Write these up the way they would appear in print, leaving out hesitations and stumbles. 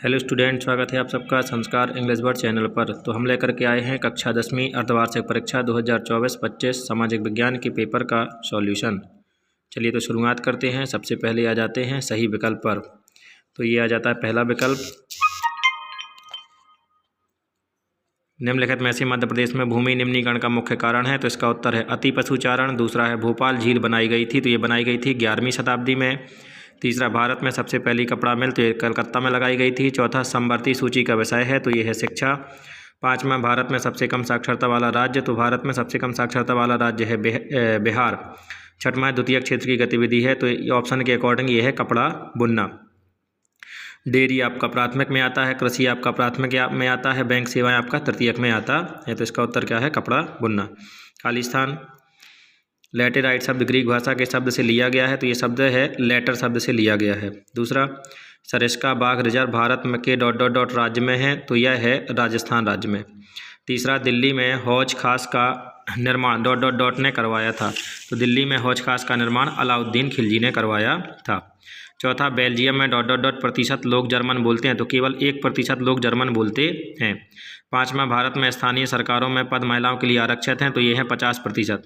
Hello student, स्वागत है आप सबका संस्कार इंग्लिश वर्ड चैनल पर। तो हम लेकर के आए हैं कक्षा 10वीं अर्धवार्षिक परीक्षा 2024-25 सामाजिक विज्ञान के पेपर का सॉल्यूशन। चलिए तो शुरुआत करते हैं। सबसे पहले आ जाते हैं सही विकल्प पर। तो ये आ जाता है पहला विकल्प, निम्नलिखित में से मध्य प्रदेश में भूमि निम्नीकरण का मुख्य कारण है। तो इसका उत्तर है अति पशुचारण। दूसरा है भोपाल झील बनाई गई थी, तो ये बनाई गई थी 11वीं शताब्दी में। तीसरा, भारत में सबसे पहली कपड़ा मिल, तो ये कलकत्ता में लगाई गई थी। चौथा, समवर्ती सूची का विषय है, तो ये है शिक्षा। पाँचवा, भारत में सबसे कम साक्षरता वाला राज्य, तो भारत में सबसे कम साक्षरता वाला राज्य है बिहार। छठवां, द्वितीय क्षेत्र की गतिविधि है, तो ऑप्शन के अकॉर्डिंग ये है कपड़ा बुनना। डेयरी आपका प्राथमिक में आता है, कृषि आपका प्राथमिक में आता है, बैंक सेवाएं आपका तृतीयक में आता है। तो इसका उत्तर क्या है? कपड़ा बुनना। खाली स्थान, लैटेराइट शब्द ग्रीक भाषा के शब्द से लिया गया है, तो ये शब्द है लेटर शब्द से लिया गया है। दूसरा, सरिस्का बाघ रिजर्व भारत में के ... राज्य में है, तो यह है राजस्थान राज्य में। तीसरा, दिल्ली में हौज खास का निर्माण ... ने करवाया था, तो दिल्ली में हौज खास का निर्माण अलाउद्दीन खिलजी ने करवाया था। चौथा, बेल्जियम में ... प्रतिशत लोग जर्मन बोलते हैं, तो केवल 1% लोग जर्मन बोलते हैं। पाँचवा, भारत में स्थानीय सरकारों में पद महिलाओं के लिए आरक्षित हैं, तो ये है 50%।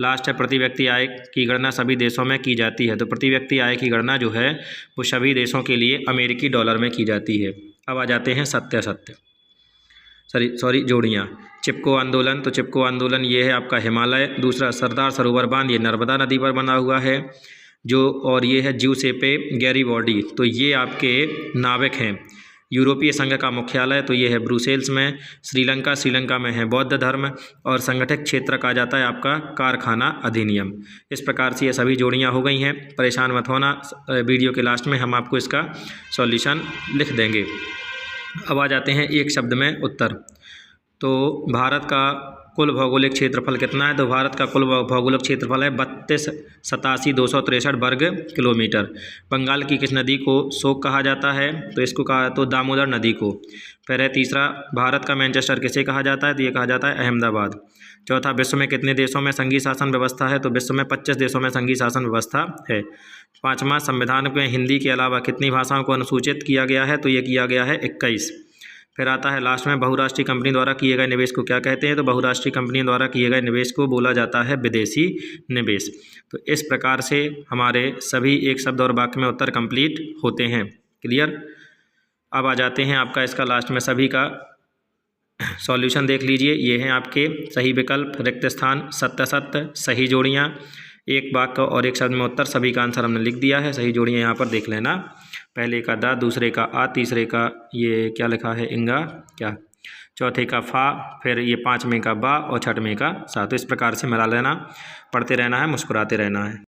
लास्ट है, प्रति व्यक्ति आय की गणना सभी देशों में की जाती है, तो प्रति व्यक्ति आय की गणना जो है वो सभी देशों के लिए अमेरिकी डॉलर में की जाती है। अब आ जाते हैं सत्य जोड़ियाँ। चिपको आंदोलन, तो चिपको आंदोलन ये है आपका हिमालय। दूसरा, सरदार सरोवर बांध, ये नर्मदा नदी पर बना हुआ है और ये है ज्यूसेपे गैरिबॉल्डी, तो ये आपके नाविक हैं। यूरोपीय संघ का मुख्यालय, तो ये है ब्रुसेल्स में। श्रीलंका में है बौद्ध धर्म। और संगठित क्षेत्र कहा जाता है आपका कारखाना अधिनियम। इस प्रकार से ये सभी जोड़ियाँ हो गई हैं। परेशान मत होना, वीडियो के लास्ट में हम आपको इसका सॉल्यूशन लिख देंगे। अब आ जाते हैं एक शब्द में उत्तर। तो भारत का कुल भौगोलिक क्षेत्रफल कितना है? तो भारत का कुल भौगोलिक क्षेत्रफल है 32,87,263 वर्ग किलोमीटर। बंगाल की किस नदी को शोक कहा जाता है? तो इसको कहा तो दामोदर नदी को। फिर है तीसरा, भारत का मैनचेस्टर किसे कहा जाता है? तो ये कहा जाता है अहमदाबाद। चौथा, विश्व में कितने देशों में संघीय शासन व्यवस्था है? तो विश्व में 25 देशों में संघीय शासन व्यवस्था है। पाँचवा, संविधान में हिंदी के अलावा कितनी भाषाओं को अनुसूचित किया गया है? तो ये किया गया है 21। फिर आता है लास्ट में, बहुराष्ट्रीय कंपनी द्वारा किए गए निवेश को क्या कहते हैं? तो बहुराष्ट्रीय कंपनी द्वारा किए गए निवेश को बोला जाता है विदेशी निवेश। तो इस प्रकार से हमारे सभी एक शब्द और वाक्य में उत्तर कंप्लीट होते हैं। क्लियर? अब आ जाते हैं आपका इसका लास्ट में सभी का सॉल्यूशन देख लीजिए। ये हैं आपके सही विकल्प, रिक्त स्थान, सत्य, सही जोड़ियाँ, एक वाक्य और एक शब्द में उत्तर, सभी का आंसर हमने लिख दिया है। सही जोड़ियाँ यहाँ पर देख लेना। पहले का दा, दूसरे का आ, तीसरे का ये क्या लिखा है इंगा क्या, चौथे का फा, फिर ये पाँचवें का बा और छठवें का सा। तो इस प्रकार से मिला लेना, पढ़ते रहना है, मुस्कुराते रहना है।